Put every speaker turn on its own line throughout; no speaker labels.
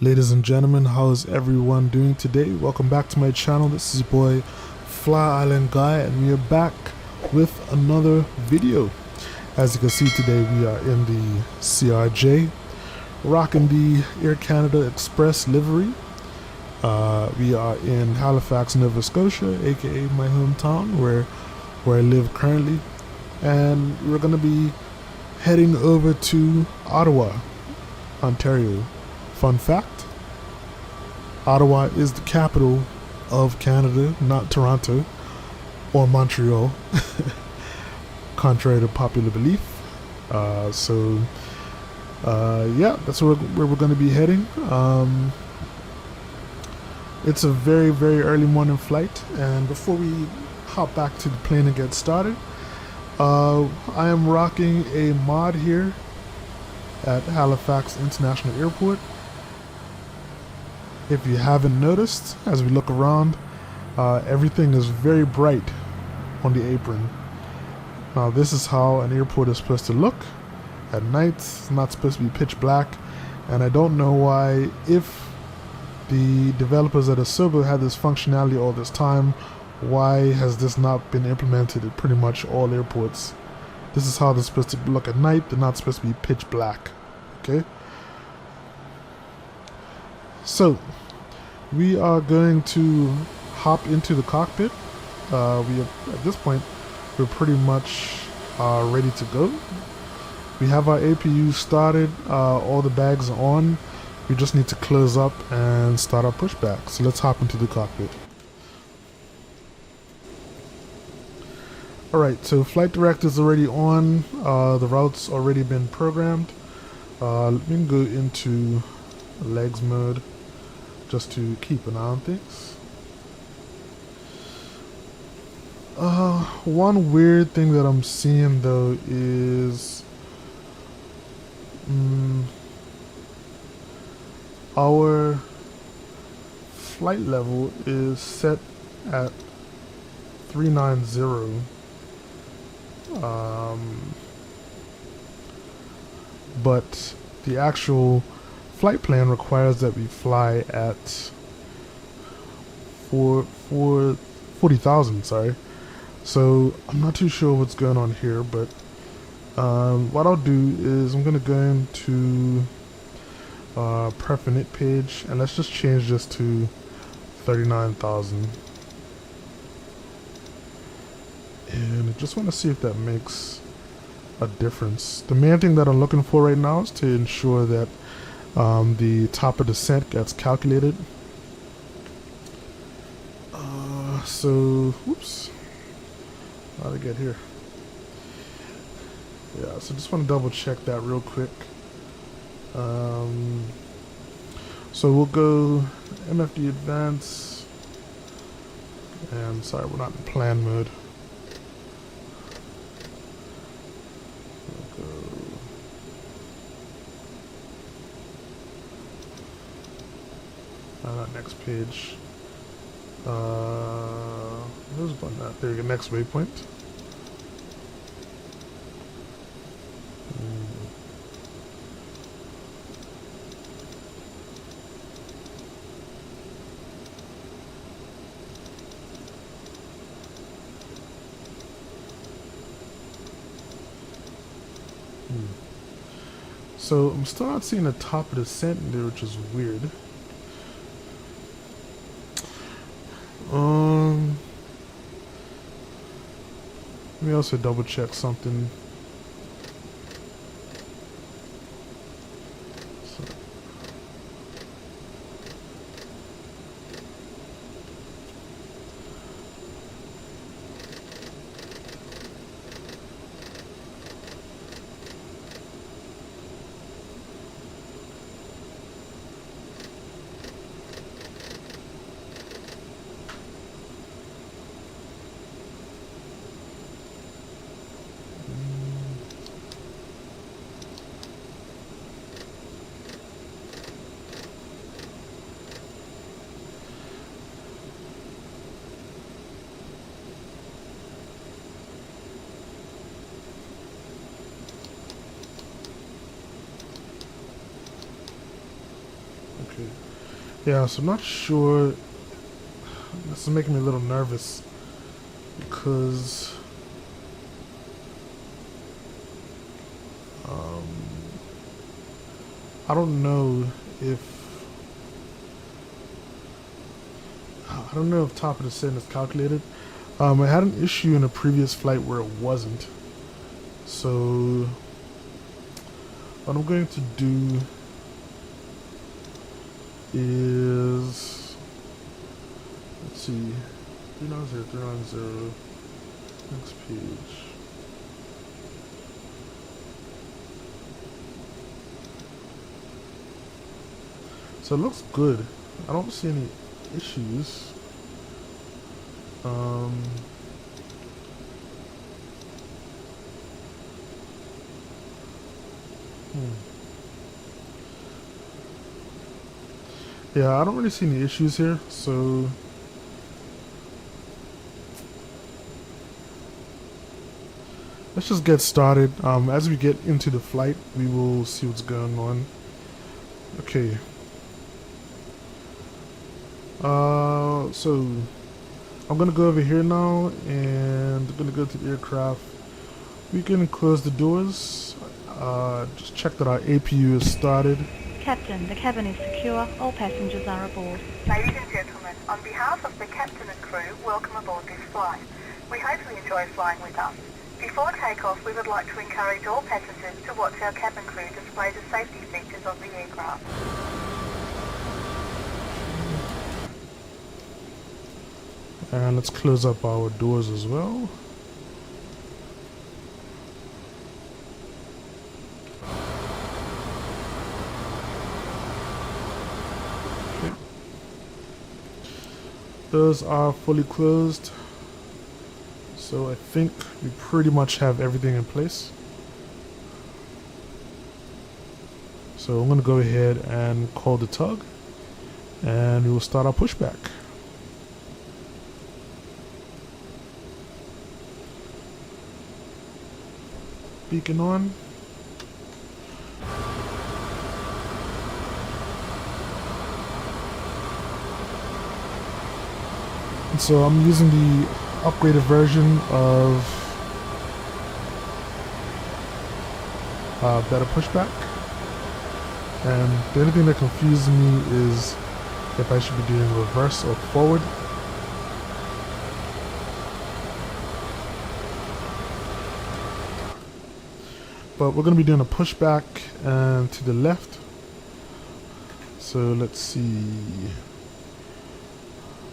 Ladies and gentlemen, how is everyone doing today? Welcome back to my channel. This is your boy FlyIsland Guy, and we are back with another video. As you can see today, we are in the CRJ, rocking the Air Canada Express livery. We are in Halifax, Nova Scotia, aka my hometown, where I live currently, and we're gonna be heading over to Ottawa, Ontario. Fun fact, Ottawa is the capital of Canada, not Toronto or Montreal, contrary to popular belief. Yeah, that's where we're going to be heading. It's a very, very early morning flight, and before we hop back to the plane and get started, I am rocking a mod here at Halifax International Airport. If you haven't noticed, as we look around, everything is very bright on the apron. Now this is how an airport is supposed to look at night. It's not supposed to be pitch black, and I don't know why, if the developers at Asus had this functionality all this time, why has this not been implemented at pretty much all airports? This is how they're supposed to look at night. They're not supposed to be pitch black. Okay? So, we are going to hop into the cockpit. At this point, we're pretty much ready to go. We have our APU started, all the bags are on. We just need to close up and start our pushback. So let's hop into the cockpit. Alright, so flight director is already on. The route's already been programmed. Let me go into legs mode, just to keep an eye on things. One weird thing that I'm seeing though is our flight level is set at 390, but the actual flight plan requires that we fly at 40,000, sorry. So I'm not too sure what's going on here, but what I'll do is I'm gonna go into pref init page, and let's just change this to 39,000. And I just want to see if that makes a difference. The main thing that I'm looking for right now is to ensure that the top of descent gets calculated. Whoops, how did I get here? Yeah, so just want to double check that real quick. So we'll go MFD advance, and sorry, we're not in plan mode. That next page. Where's the button at? There you go, next waypoint. So I'm still not seeing the top of the descent in there, which is weird. Let me also double check something. Okay. Yeah, so I'm not sure. This is making me a little nervous because I don't know if top of descent is calculated. I had an issue in a previous flight where it wasn't. So what I'm going to do is, let's see, 390, next page. So it looks good. I don't see any issues. Yeah, I don't really see any issues here, so let's just get started. As we get into the flight, we will see what's going on. Okay. So I'm gonna go over here now, and I'm gonna go to the aircraft. We can close the doors. Just check that our APU is started.
Captain, the cabin is secure. All passengers are aboard.
Ladies and gentlemen, on behalf of the captain and crew, welcome aboard this flight. We hope you enjoy flying with us. Before takeoff, we would like to encourage all passengers to watch our cabin crew display the safety features of the aircraft.
And let's close up our doors as well. Okay. Doors are fully closed. So I think we pretty much have everything in place. So I'm going to go ahead and call the tug, and we will start our pushback. Beacon on. And so I'm using the upgraded version of better pushback, and the only thing that confuses me is if I should be doing reverse or forward. But we're going to be doing a pushback and to the left. So let's see.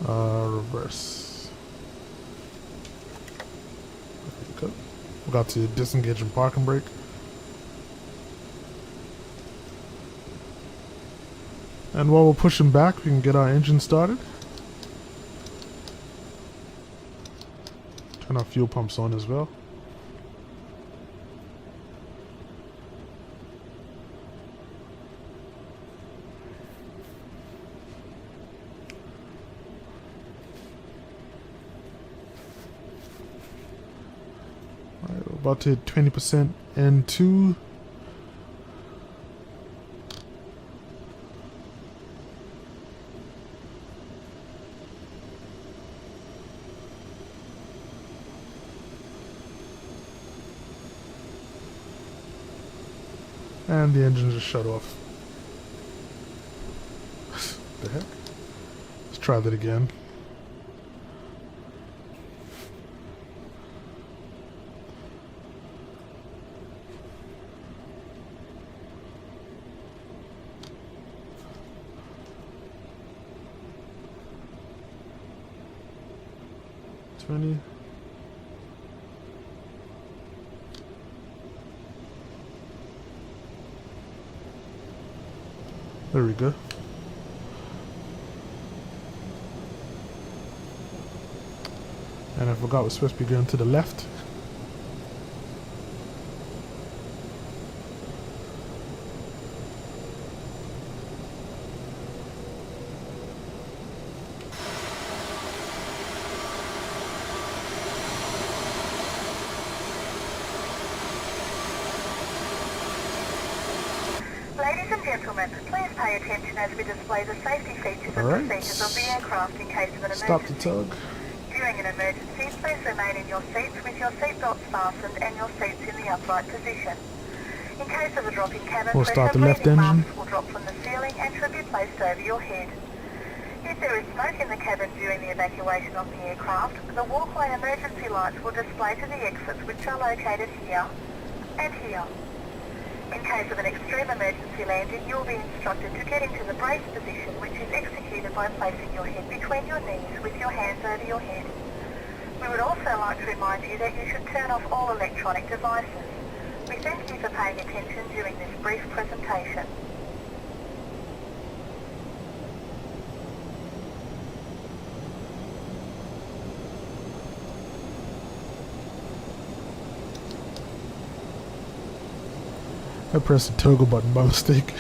Reverse. There we go. We got to disengage and park and brake. And while we're pushing back, we can get our engine started. Turn our fuel pumps on as well. Alright, we're about to hit 20% N2. And the engine just shut off. The heck? Let's try that again. There we go. And I forgot we're supposed to be going to the left.
Ladies and gentlemen, please pay attention as we display the safety features and
Alright.
procedures of the aircraft in case of an
Stop the
emergency.
tug.
During an emergency, please remain in your seats with your seatbelts fastened and your seats in the upright position. In case of a drop in cabin
We'll
pressure,
start the left
breathing
engine.
masks will drop from the ceiling and should be placed over your head. If there is smoke in the cabin during the evacuation of the aircraft, the walkway emergency lights will display to the exits which are located here and here. In case of an extreme emergency landing, you will be instructed to get into the brace position, which is executed by placing your head between your knees with your hands over your head. We would also like to remind you that you should turn off all electronic devices. We thank you for paying attention during this brief presentation.
I pressed the toggle button by mistake.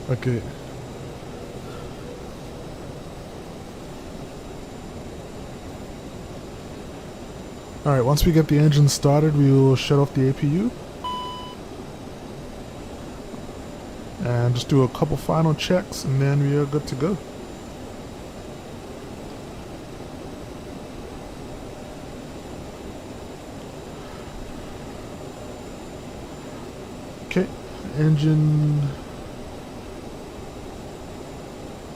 Okay. Alright, once we get the engine started, we will shut off the APU. And just do a couple final checks and then we are good to go. Okay, engine,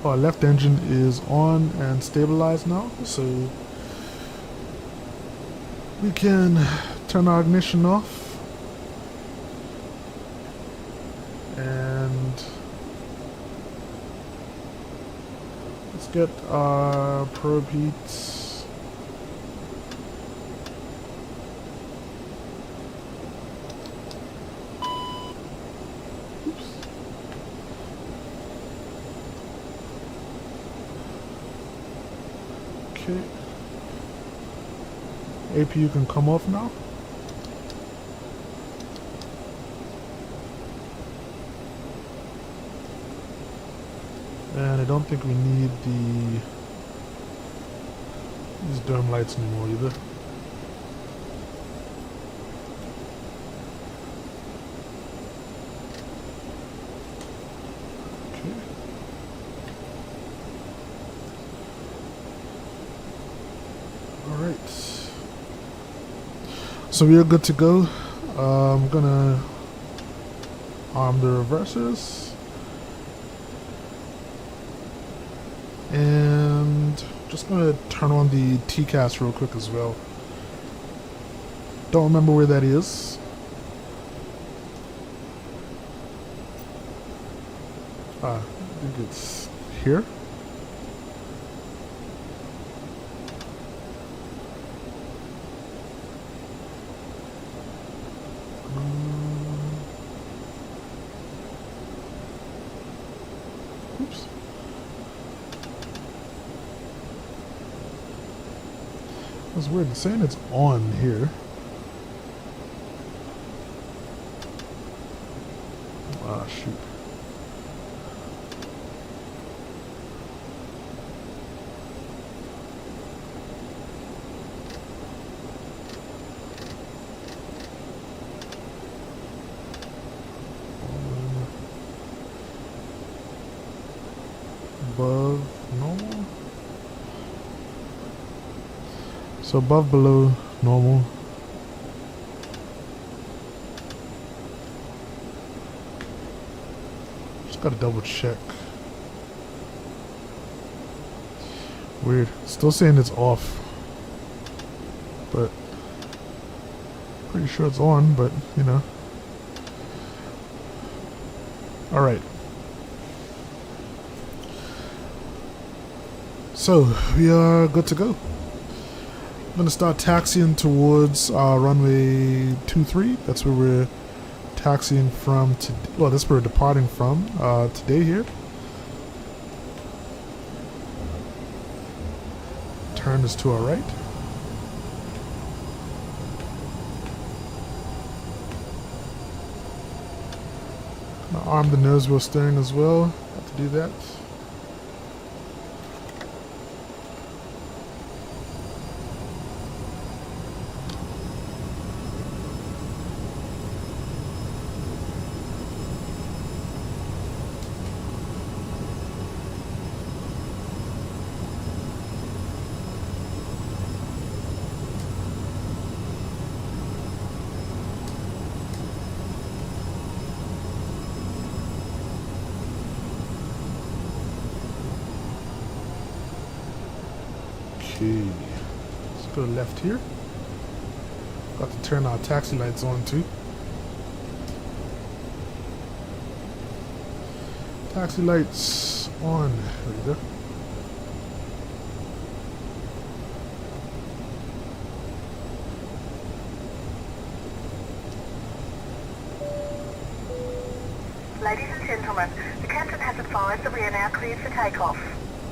our left engine is on and stabilized now, so we can turn our ignition off and let's get our probe heats. Okay. APU can come off now. And I don't think we need these dome lights anymore either. Okay. Alright. So we are good to go. I'm gonna arm the reversers. And just gonna turn on the TCAS real quick as well. Don't remember where that is. I think it's here. Oops. That's weird. It's saying it's on here. Ah, shoot. Above normal. So above, below, normal. Just gotta double check. Weird. Still saying it's off. But pretty sure it's on, but you know. Alright. So we are good to go. I'm going to start taxiing towards runway 23. That's where we're taxiing from today. Well, that's where we're departing from today here. Turn is to our right. Gonna arm the nose wheel steering as well. Have to do that. Okay, let's go left here. Got to turn our taxi lights on too. Taxi lights on. There we go.
Ladies and gentlemen, the captain has advised that we are now cleared for takeoff.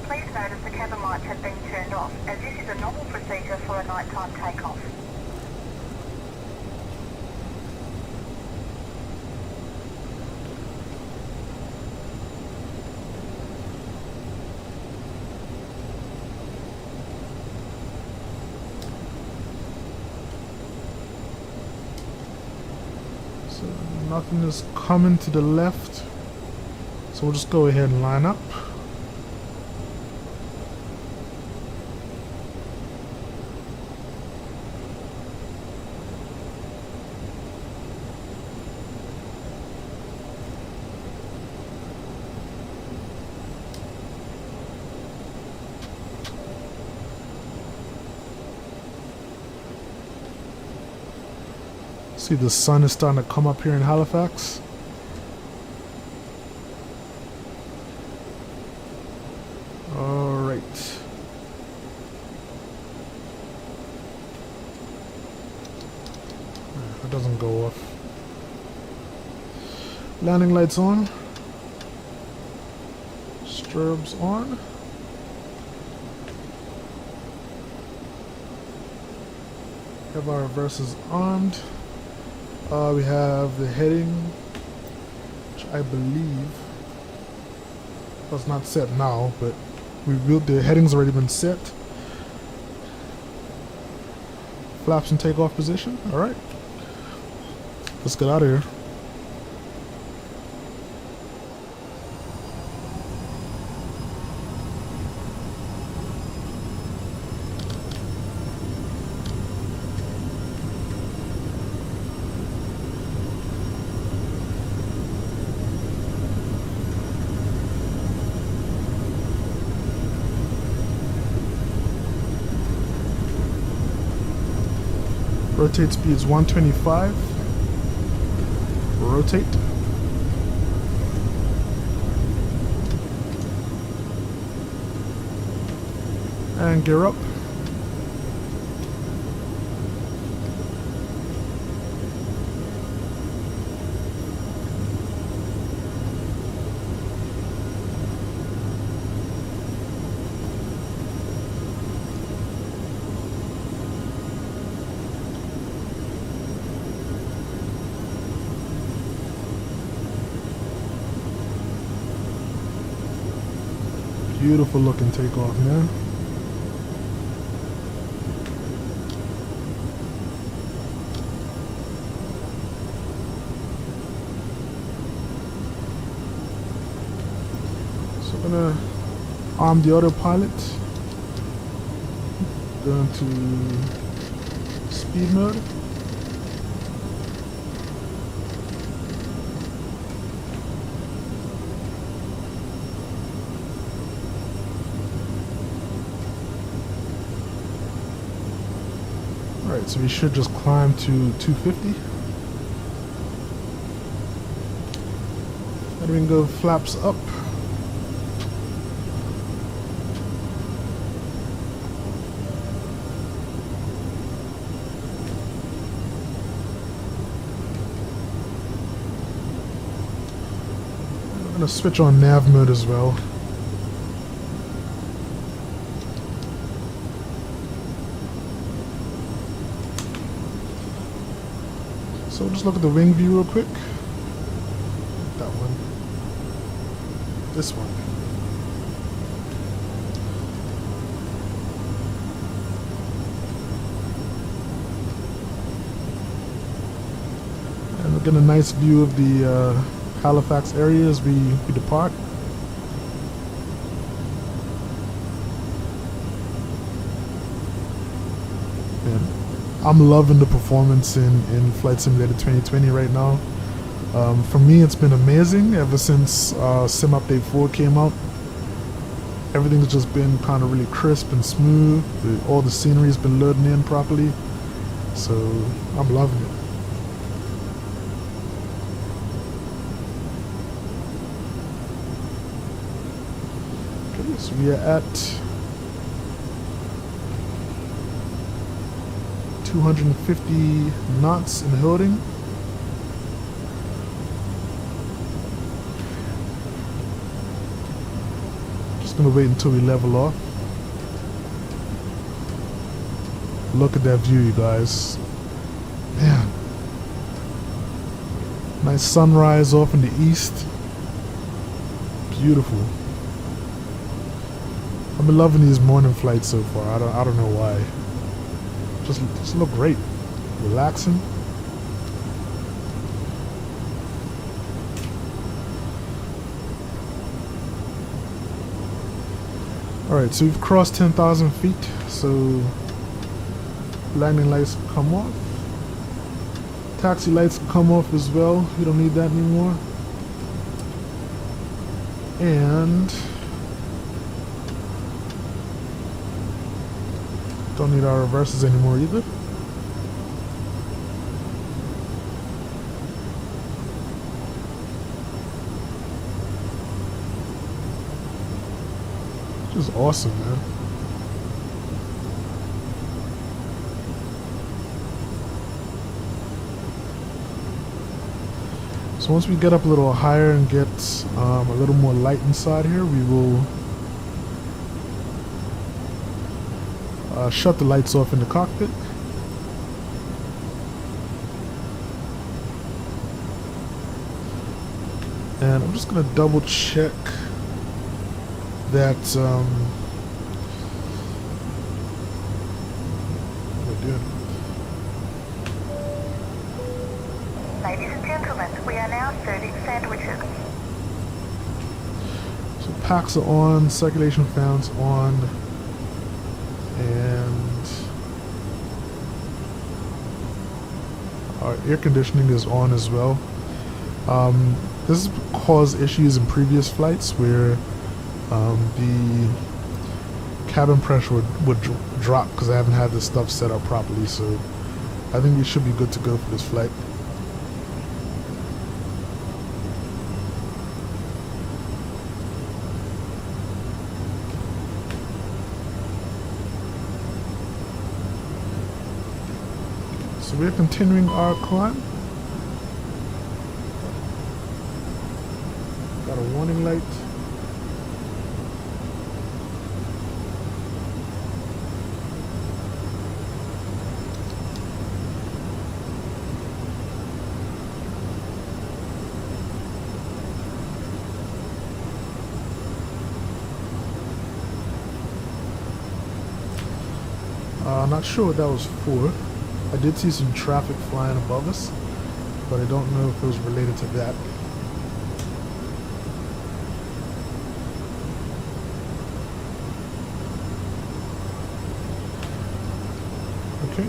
Please note if the cabin lights have been turned off, as this is a normal procedure for a nighttime takeoff.
So nothing is coming to the left, so we'll just go ahead and line up. See, the sun is starting to come up here in Halifax. Alright. That doesn't go off. Landing lights on. Strobes on. Have our reversers armed. We have the heading, which I believe was not set now, but the heading's already been set. Flaps in takeoff position. Alright. Let's get out of here. Rotate speed is 125. Rotate. And gear up. Beautiful looking takeoff, man. So I'm gonna arm the autopilot. Go into speed mode. Alright, so we should just climb to 250. And we can go flaps up. I'm going to switch on nav mode as well. So we'll just look at the wing view real quick. That one. This one. And we'll get a nice view of the Halifax area as we depart. I'm loving the performance in Flight Simulator 2020 right now. For me, it's been amazing ever since Sim Update 4 came out. Everything's just been kind of really crisp and smooth. All the scenery's been loading in properly. So I'm loving it. Okay, so we are at 250 knots in holding. Just gonna wait until we level off. Look at that view, you guys. Man. Nice sunrise off in the east. Beautiful. I've been loving these morning flights so far. I don't know why. Just look great. Relaxing. Alright, so we've crossed 10,000 feet, so landing lights come off. Taxi lights come off as well. We don't need that anymore. And don't need our reverses anymore either. Just awesome, man. So once we get up a little higher and get a little more light inside here, we will shut the lights off in the cockpit. And I'm just going to double check that what am I doing?
Ladies and gentlemen, we are now serving sandwiches.
So packs are on, circulation fans on, and our air conditioning is on as well. This has caused issues in previous flights where the cabin pressure would drop because I haven't had this stuff set up properly, so I think we should be good to go for this flight. So we're continuing our climb. Got a warning light. Not sure what that was for. I did see some traffic flying above us, but I don't know if it was related to that. Okay.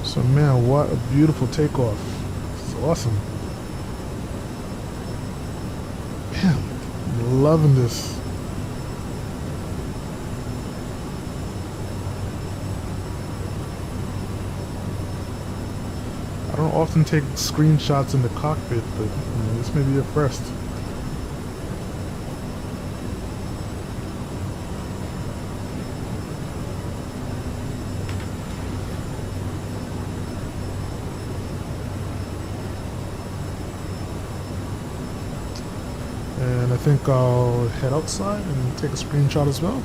So man, what a beautiful takeoff. It's awesome. Man, I'm loving this. I don't often take screenshots in the cockpit, but this may be a first. And I think I'll head outside and take a screenshot as well.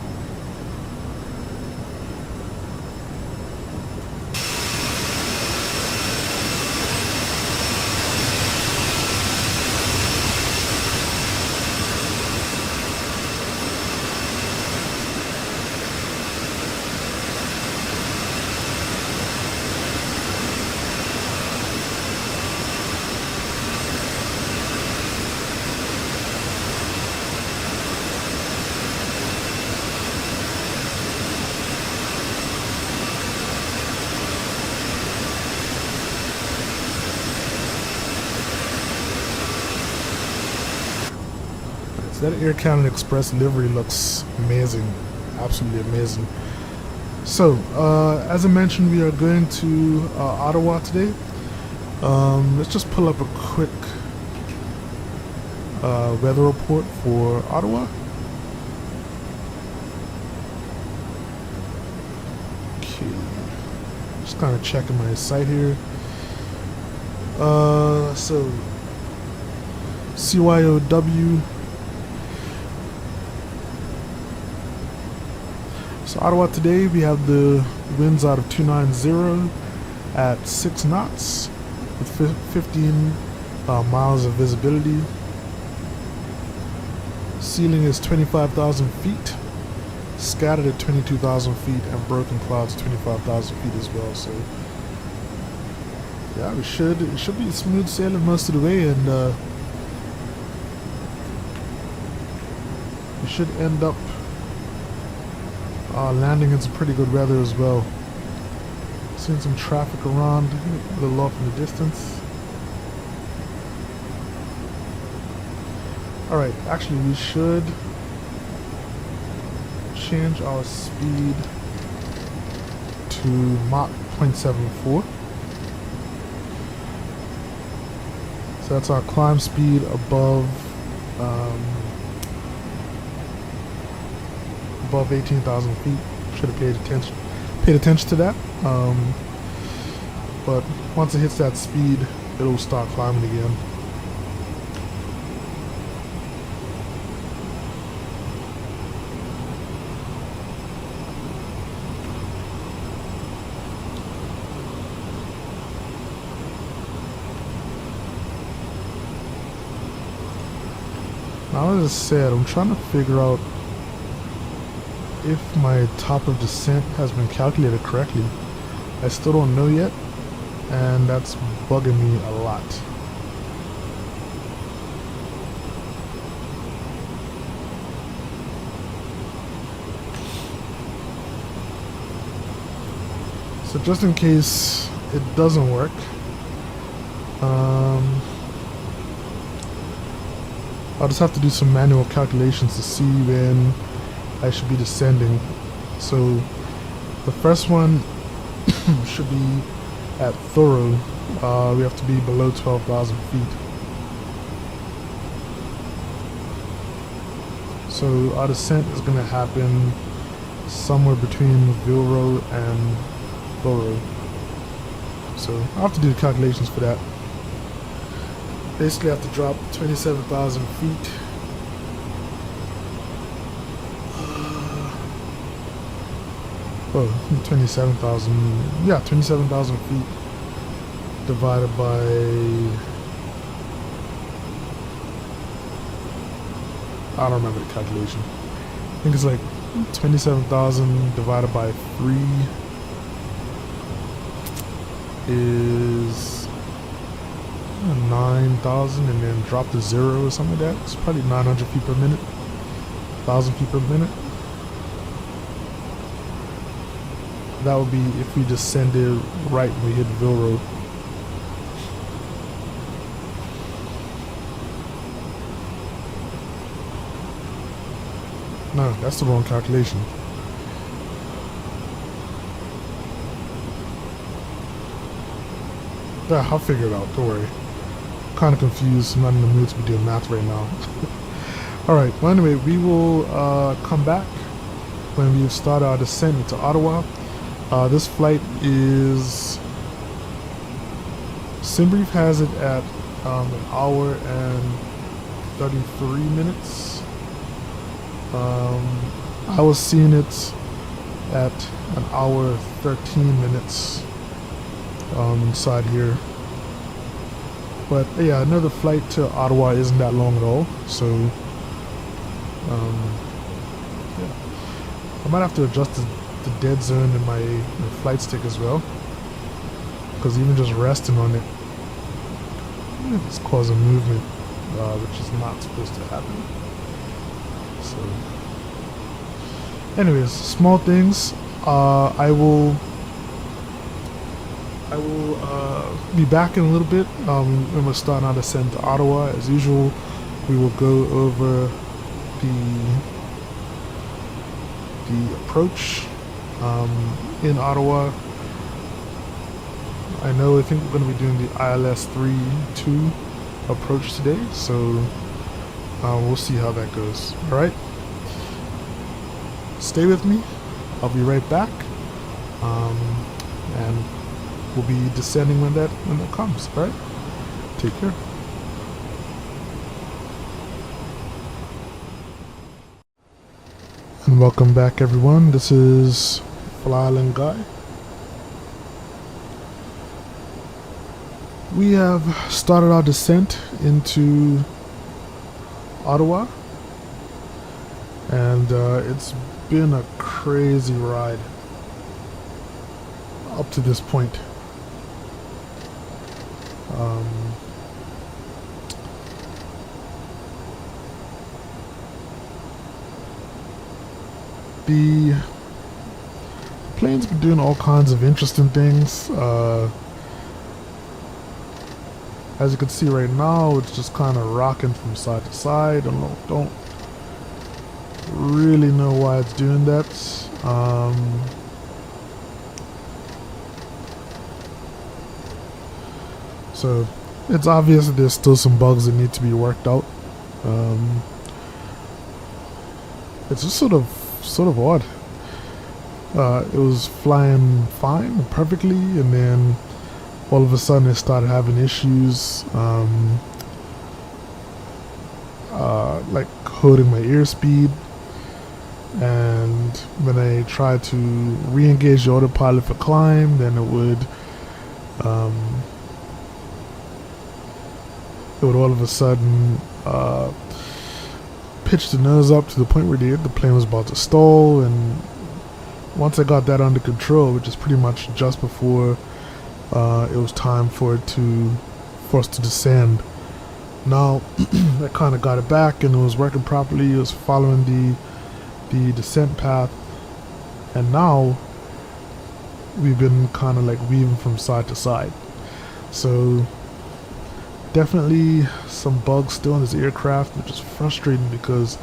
So that Air Canada Express livery looks amazing, absolutely amazing. So, as I mentioned, we are going to Ottawa today. Let's just pull up a quick weather report for Ottawa. Okay, just kind of checking my site here. So CYOW. So Ottawa today, we have the winds out of 290 at 6 knots with 15 miles of visibility. Ceiling is 25,000 feet, scattered at 22,000 feet, and broken clouds 25,000 feet as well. So yeah, it should be smooth sailing most of the way, and we should end up landing in some pretty good weather as well. Seeing some traffic around a little off in the distance. Alright, actually we should change our speed to Mach 0.74. So that's our climb speed above 18,000 feet. Should have paid attention to that. But once it hits that speed, it'll start climbing again. Now, as I said, I'm trying to figure out if my top of descent has been calculated correctly. I still don't know yet, and that's bugging me a lot. So just in case it doesn't work, I'll just have to do some manual calculations to see when I should be descending. So the first one should be at Thorough. We have to be below 12,000 feet. So our descent is going to happen somewhere between Vilro and Borough. So I'll have to do the calculations for that. Basically I have to drop 27,000 feet. Oh, 27,000, yeah, 27,000 feet divided by, I don't remember the calculation. I think it's like 27,000 divided by 3 is 9,000, and then drop to 0 or something like that. It's probably 900 feet per minute, 1,000 feet per minute. That would be if we descended right when we hit Vilro. No, that's the wrong calculation. Yeah, I'll figure it out, don't worry. I'm kind of confused, I'm not in the mood to be doing math right now. Alright, well anyway, we will come back when we've started our descent into Ottawa. This flight is, Simbrief has it at an hour and 33 minutes. I was seeing it at an hour 13 minutes inside here. But yeah, another flight to Ottawa isn't that long at all, so yeah. I might have to adjust the dead zone in my flight stick as well, because even just resting on it, it's causing movement, which is not supposed to happen. So anyways, small things. I will be back in a little bit when we're starting our descent to Ottawa. As usual, we will go over the approach in Ottawa. I think we're going to be doing the ILS 3.2 approach today, so we'll see how that goes. Alright, stay with me, I'll be right back, and we'll be descending when that comes. Alright, take care. And welcome back, everyone. This is FlyIsland Guy. We have started our descent into Ottawa, and it's been a crazy ride up to this point. The plane's been doing all kinds of interesting things. As you can see right now, it's just kind of rocking from side to side. Don't really know why it's doing that. So it's obvious that there's still some bugs that need to be worked out. It's just sort of odd. It was flying fine, perfectly, and then all of a sudden it started having issues, like holding my airspeed. And when I tried to re-engage the autopilot for climb, then it would all of a sudden pitch the nose up to the point where the plane was about to stall. And once I got that under control, which is pretty much just before it was time for us to descend. Now I kind of got it back and it was working properly. It was following the descent path, and now we've been kind of like weaving from side to side. So definitely some bugs still in this aircraft, which is frustrating because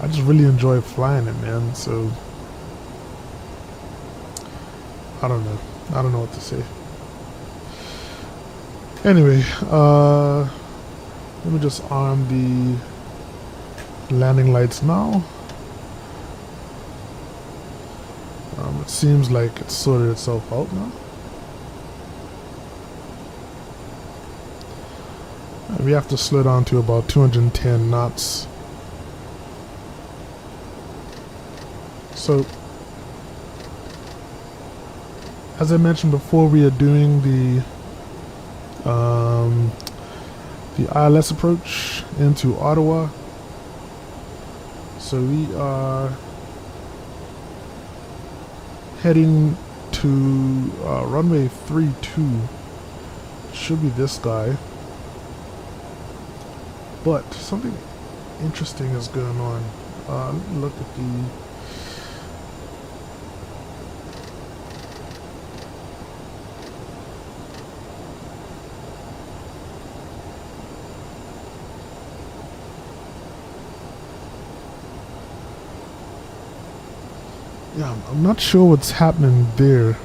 I just really enjoy flying it, man. So I don't know what to say. Anyway, let me just arm the landing lights now. It seems like it's sorted itself out now. We have to slow down to about 210 knots. So, as I mentioned before, we are doing the ILS approach into Ottawa. So we are heading to runway 32. Should be this guy. But something interesting is going on. Let me look at the... Yeah, I'm not sure what's happening there.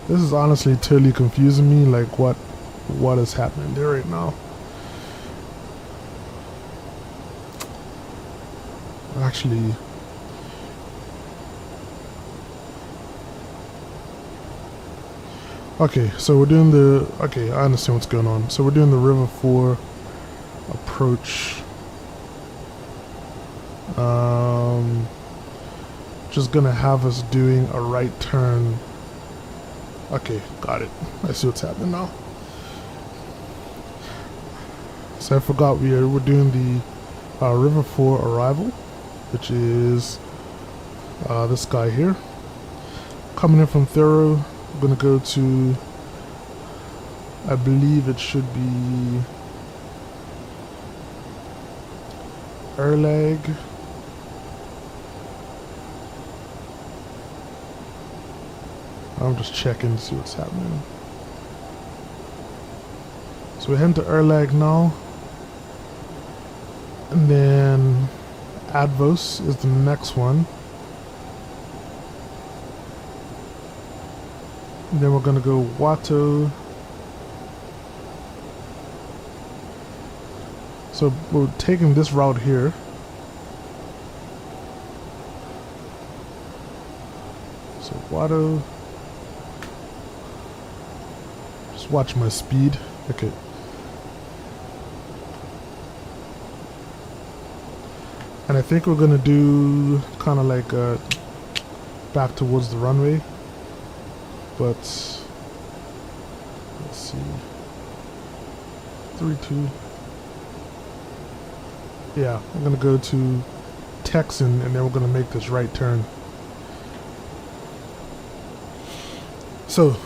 This is honestly totally confusing me, like what is happening there right now. Actually, okay, so we're doing the, okay, I understand what's going on. So we're doing the River 4 approach. Just gonna have us doing a right turn. Okay, got it. I see what's happening now. So I forgot we're doing the River 4 arrival, which is this guy here. Coming in from Thorough, I'm gonna go to, I believe it should be Erlag. I'm just checking to see what's happening. So we're heading to Erlag now. And then Add-Ons is the next one. And then we're going to go Watto. So we're taking this route here. So Watto. Just watch my speed. Okay. And I think we're gonna do kind of like back towards the runway. But let's see. 3-2. Yeah, I'm gonna go to Texan and then we're gonna make this right turn. So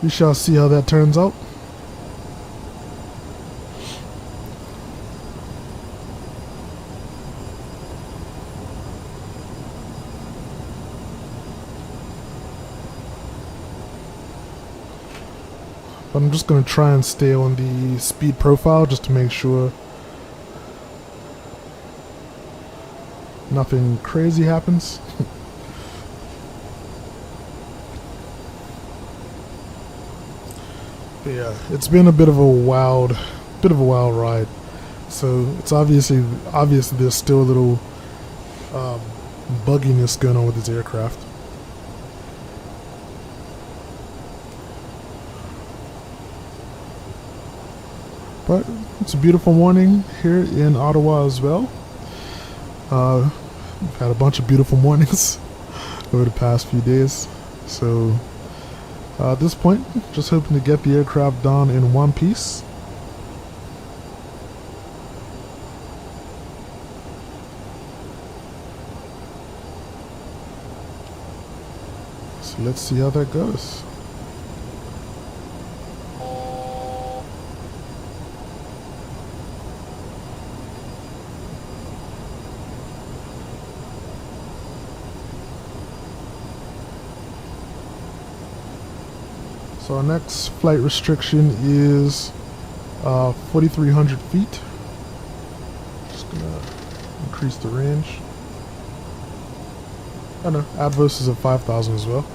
we shall see how that turns out. But I'm just going to try and stay on the speed profile just to make sure nothing crazy happens. But yeah, it's been a bit of a wild ride. So it's obviously there's still a little bugginess going on with this aircraft. But it's a beautiful morning here in Ottawa as well. We've had a bunch of beautiful mornings over the past few days. So at this point, just hoping to get the aircraft done in one piece. So let's see how that goes. So our next flight restriction is 4,300 feet. Just gonna increase the range. Oh no, Add-Ons is at 5,000 as well.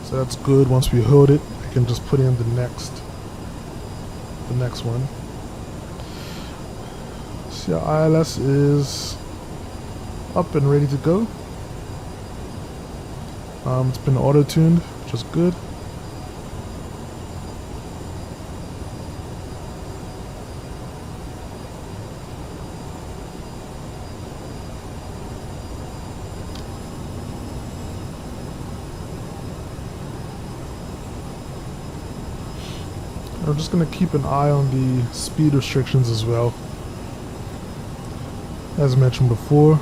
So that's good. Once we hold it, I can just put in the next one. So our ILS is up and ready to go. It's been auto-tuned, which is good. I'm just going to keep an eye on the speed restrictions as well. As mentioned before,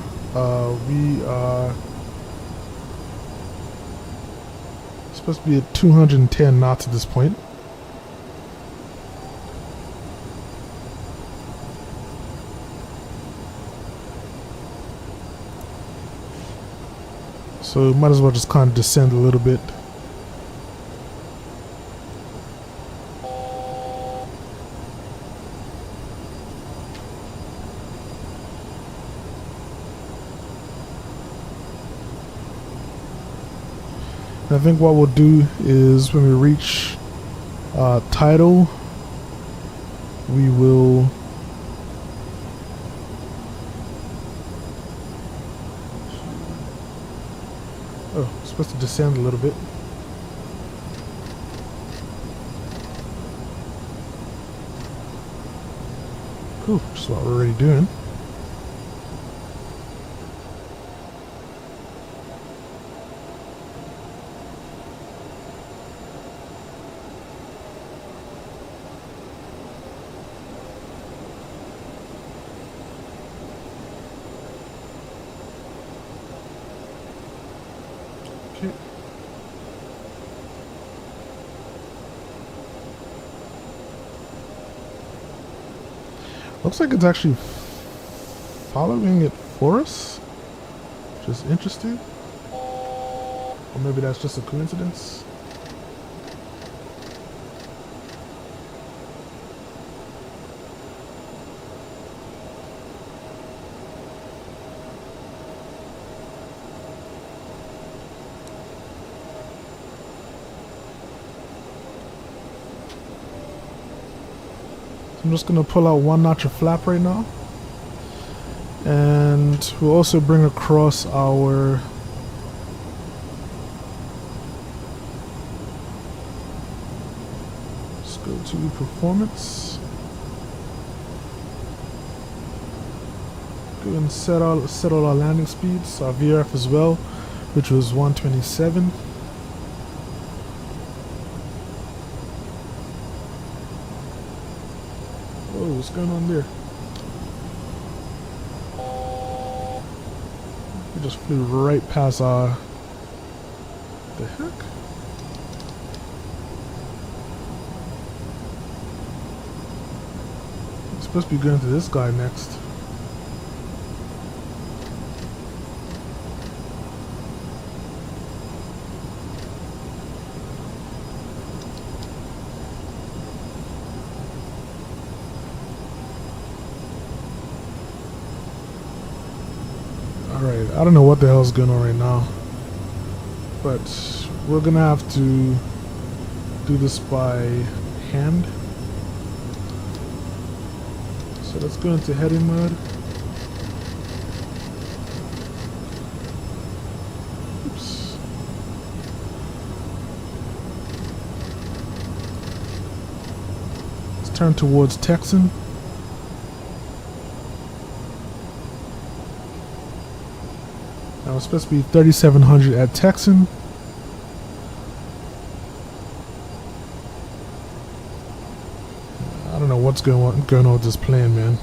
we are supposed to be at 210 knots at this point. So might as well just kind of descend a little bit. I think what we'll do is when we reach tidal, we will supposed to descend a little bit. Cool, just what we're already doing. Looks like it's actually following it for us. Just interested? Or maybe that's just a coincidence? I'm just going to pull out one notch of flap right now, and we'll also bring across our let's go to performance, go and set all our landing speeds, our VRF as well, which was 127. Whoa, what's going on there? We just flew right past our... the heck? I'm supposed to be going to this guy next. Alright, I don't know what the hell's going on right now, but we're gonna have to do this by hand. So let's go into heading mode. Oops. Let's turn towards Texan. Now it's supposed to be 3700 at Texan. I don't know what's going on with this plane, man.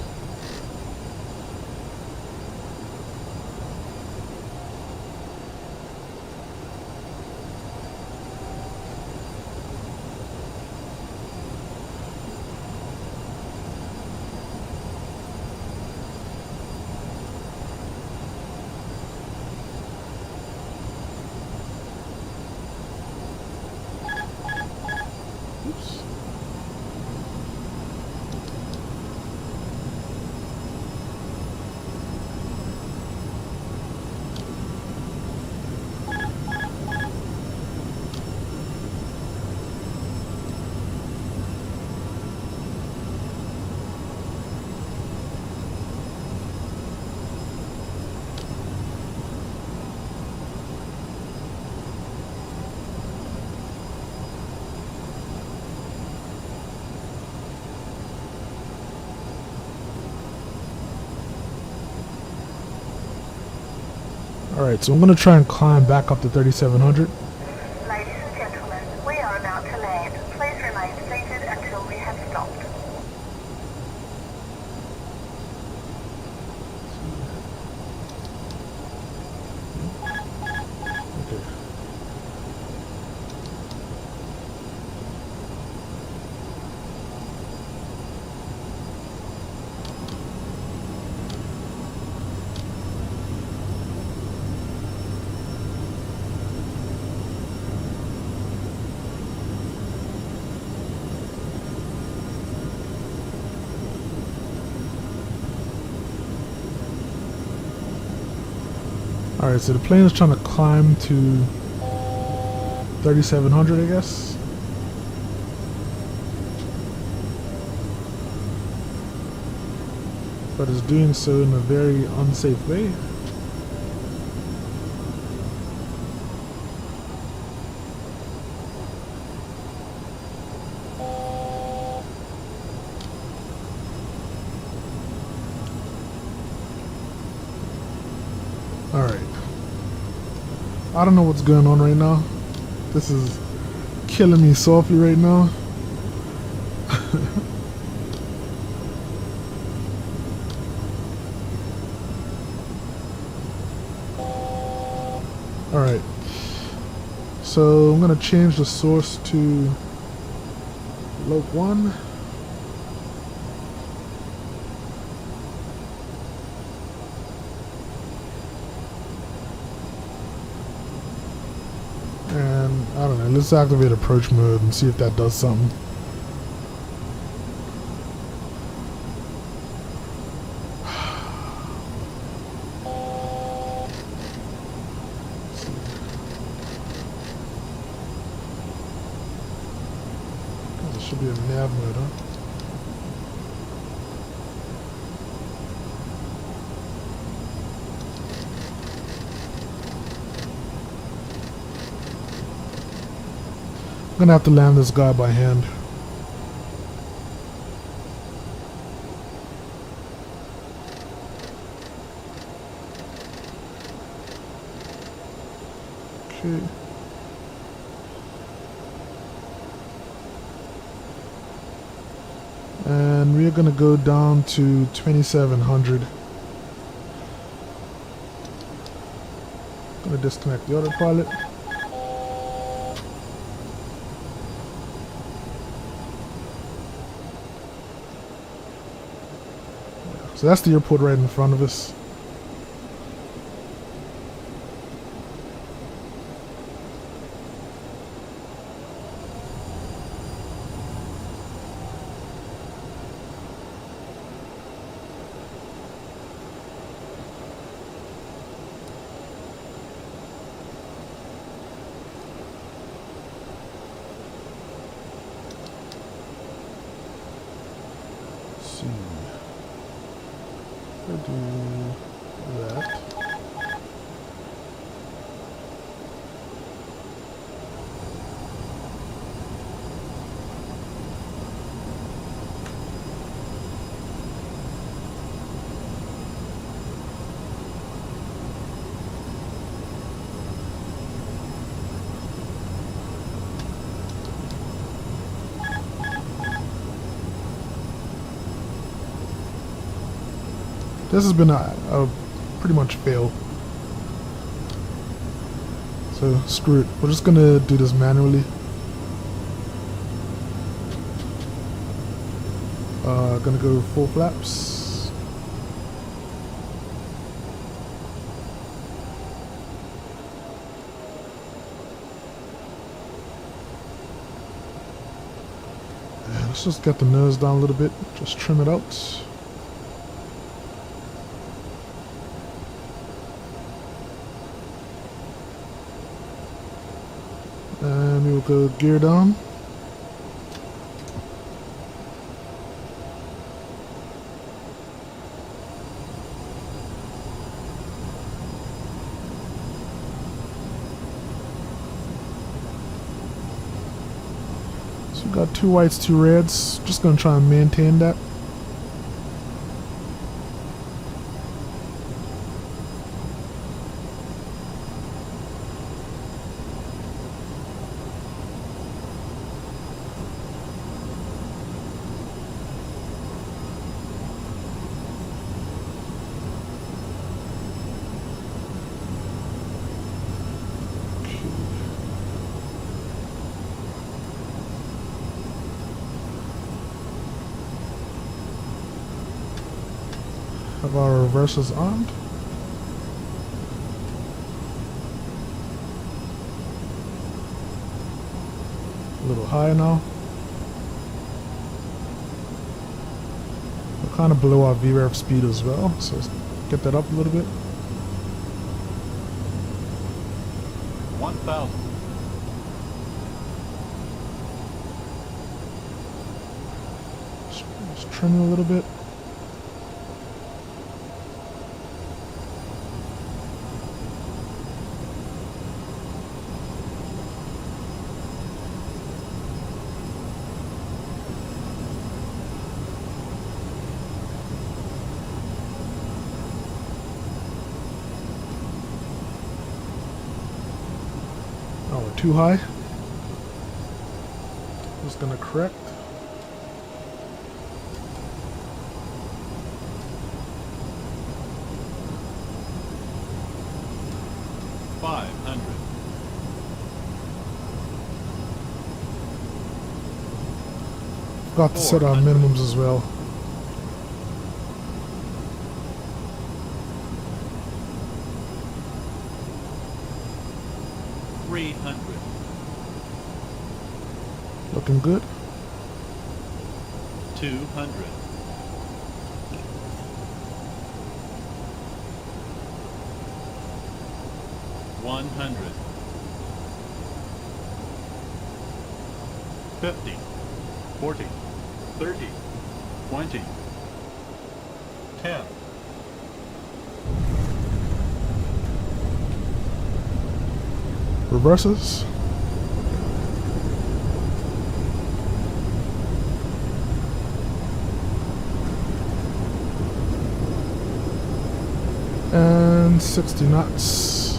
Oops. Alright, so I'm going to try and climb back up to 3700.
Ladies and gentlemen, we are about to land. Please remain seated until we have stopped.
Okay. Alright, so the plane is trying to climb to 3700, I guess. But it's doing so in a very unsafe way. Alright. I don't know what's going on right now. This is killing me softly right now. Alright. So I'm going to change the source to Loc 1. Alright, let's activate approach mode and see if that does something. There should be a nav mode, huh? I'm gonna have to land this guy by hand. Okay. And we're gonna go down to 2700. Gonna disconnect the autopilot. So that's the airport right in front of us. Let's see. Do that. This has been a pretty much fail. So screw it. We're just gonna do this manually. Gonna go full flaps. And let's just get the nose down a little bit. Just trim it out. And we will go gear down. So we got 2 whites, 2 reds. Just gonna try and maintain that. Have our reversers armed. A little higher now. We're kind of below our VREF speed as well, so let's get that up a little bit.
1,000.
Just trim it a little bit. Oh, we're too high. Just gonna correct. Got to set our minimums as well. Looking good.
200. 100. 50. 40. 30. 20. 10.
Reverses. And 60 knots.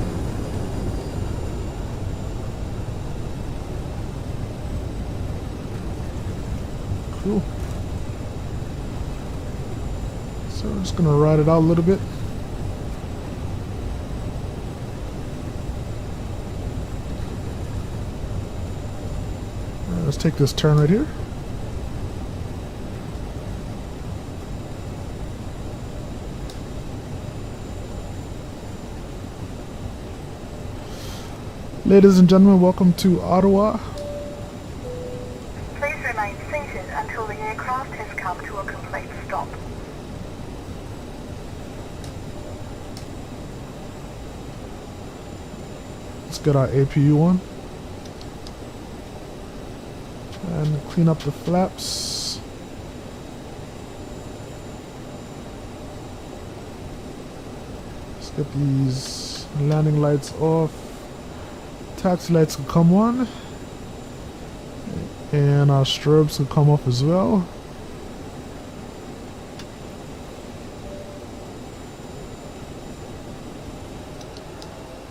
Cool. So we're just gonna ride it out a little bit. Let's take this turn right here. Ladies and gentlemen, welcome to Ottawa.
Please remain seated until the aircraft has come to a complete stop.
Let's get our APU on. And clean up the flaps. Let's get these landing lights off. Taxi lights can come on. And our strobes can come off as well.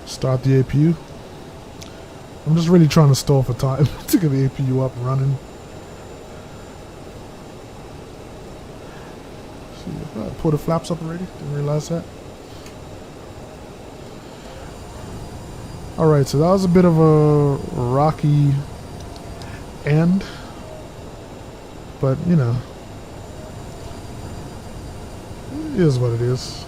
Start the APU. I'm just really trying to stall for time to get the APU up and running. See if I pulled the flaps up already. Didn't realize that. Alright, so that was a bit of a rocky end. But, you know, it is what it is.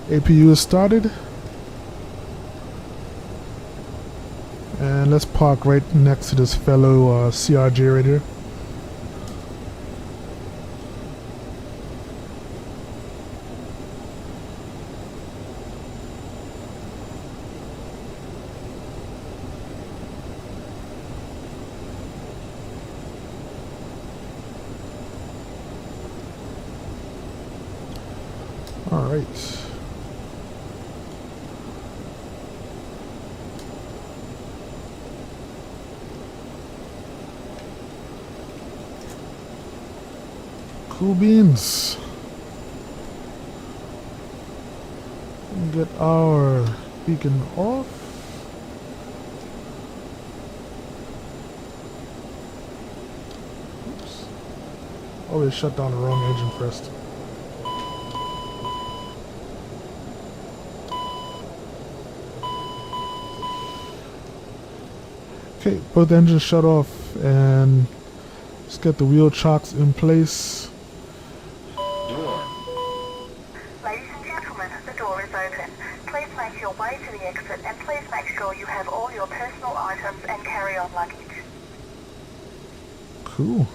APU is started, and let's park right next to this fellow CRJ right here. All right. Cool beans. Get our beacon off. Oops. Always shut down the wrong engine first. Okay, both engines shut off, and let's get the wheel chocks in place.
Ladies and gentlemen, the door is open. Please make your way to the exit and please make sure you have all your personal items and carry-on luggage.
Cool.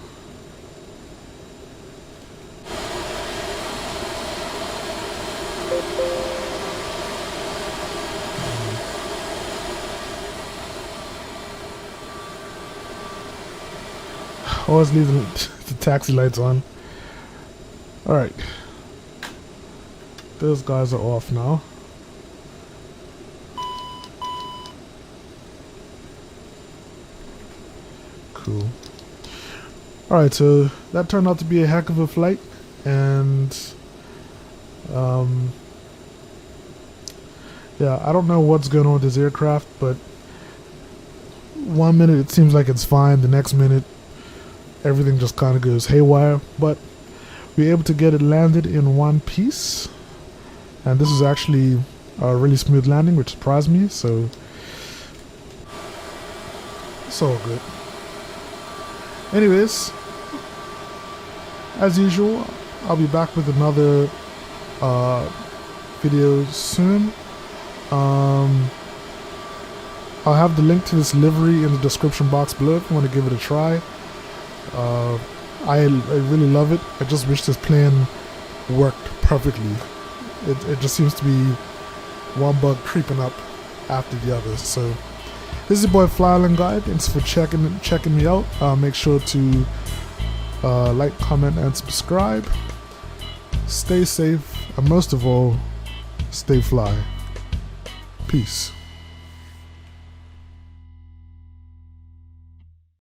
Always leave the taxi lights on. Alright. Those guys are off now. Cool. Alright, so that turned out to be a heck of a flight. And yeah, I don't know what's going on with this aircraft, but 1 minute it seems like it's fine, the next minute everything just kind of goes haywire. But we were able to get it landed in one piece, and this is actually a really smooth landing, which surprised me, so it's all good. Anyways, as usual, I'll be back with another video soon. I'll have the link to this livery in the description box below if you want to give it a try. I really love it. I just wish this plane worked perfectly. It just seems to be one bug creeping up after the others. So this is your boy FlyIsland Guy. Thanks for checking me out. Make sure to like, comment, and subscribe. Stay safe, and most of all, stay fly. Peace.